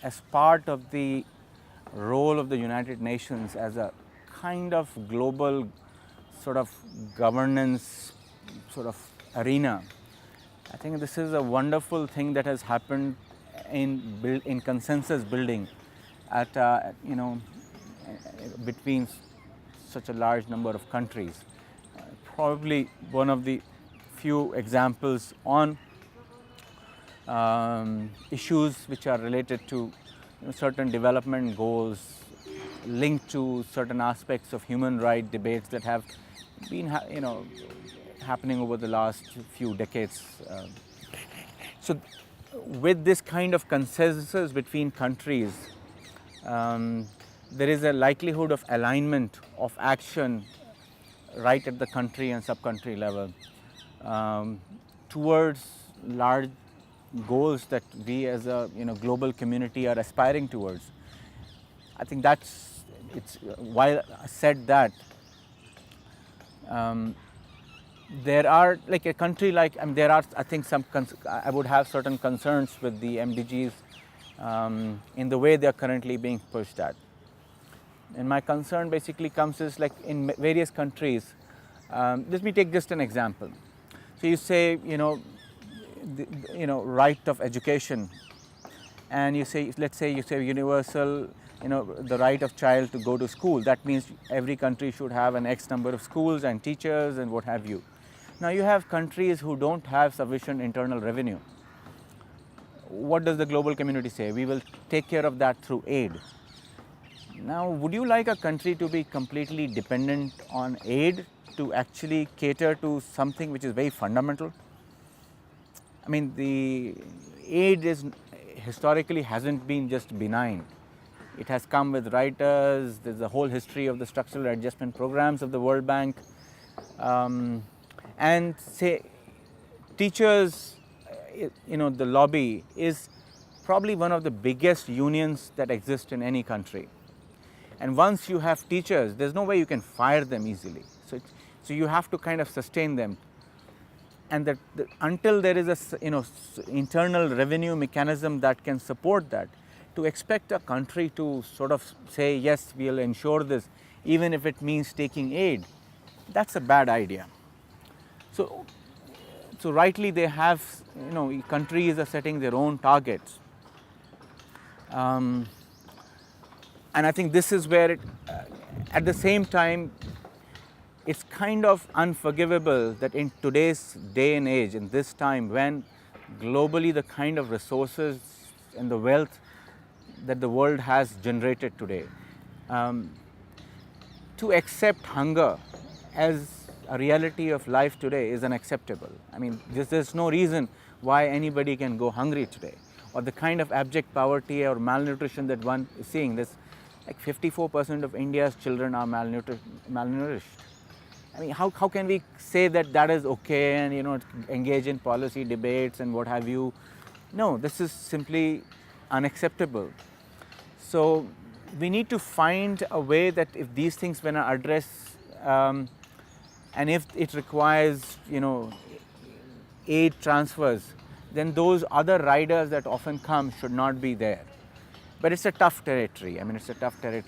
as part of the role of the United Nations as a kind of global sort of governance sort of arena. I think this is a wonderful thing that has happened in consensus building at between such a large number of countries. Probably one of the few examples on issues which are related to certain development goals linked to certain aspects of human rights debates that have been happening over the last few decades. So with this kind of consensus between countries, there is a likelihood of alignment of action right at the country and sub-country level towards large goals that we as a global community are aspiring towards. I think while I said that, there are like a country like there are I think I would have certain concerns with the MDGs in the way they are currently being pushed at. And my concern basically comes is like in various countries. Let me take just an example. So you say right of education, and you say universal the right of child to go to school. That means every country should have an X number of schools and teachers and what have you. Now you have countries who don't have sufficient internal revenue. What does the global community say? We will take care of that through aid. Now, would you like a country to be completely dependent on aid to actually cater to something which is very fundamental? I mean, the aid historically hasn't been just benign. It has come with writers. There's a whole history of the structural adjustment programs of the World Bank. And say teachers, the lobby is probably one of the biggest unions that exist in any country. And once you have teachers, there's no way you can fire them easily. So you have to kind of sustain them. And until there is a internal revenue mechanism that can support that, to expect a country to sort of say, yes, we'll ensure this, even if it means taking aid, that's a bad idea. So rightly they have, countries are setting their own targets. And I think this is where at the same time, it's kind of unforgivable that in today's day and age, in this time when globally the kind of resources and the wealth that the world has generated today, to accept hunger as a reality of life today is unacceptable. I mean, there's no reason why anybody can go hungry today, or the kind of abject poverty or malnutrition that one is seeing. This, like 54% of India's children are malnourished. I mean, how can we say that that is okay and engage in policy debates and what have you? No, this is simply unacceptable. So we need to find a way that if these things when are addressed, and if it requires aid transfers, then those other riders that often come should not be there. But it's a tough territory. I mean, it's a tough territory.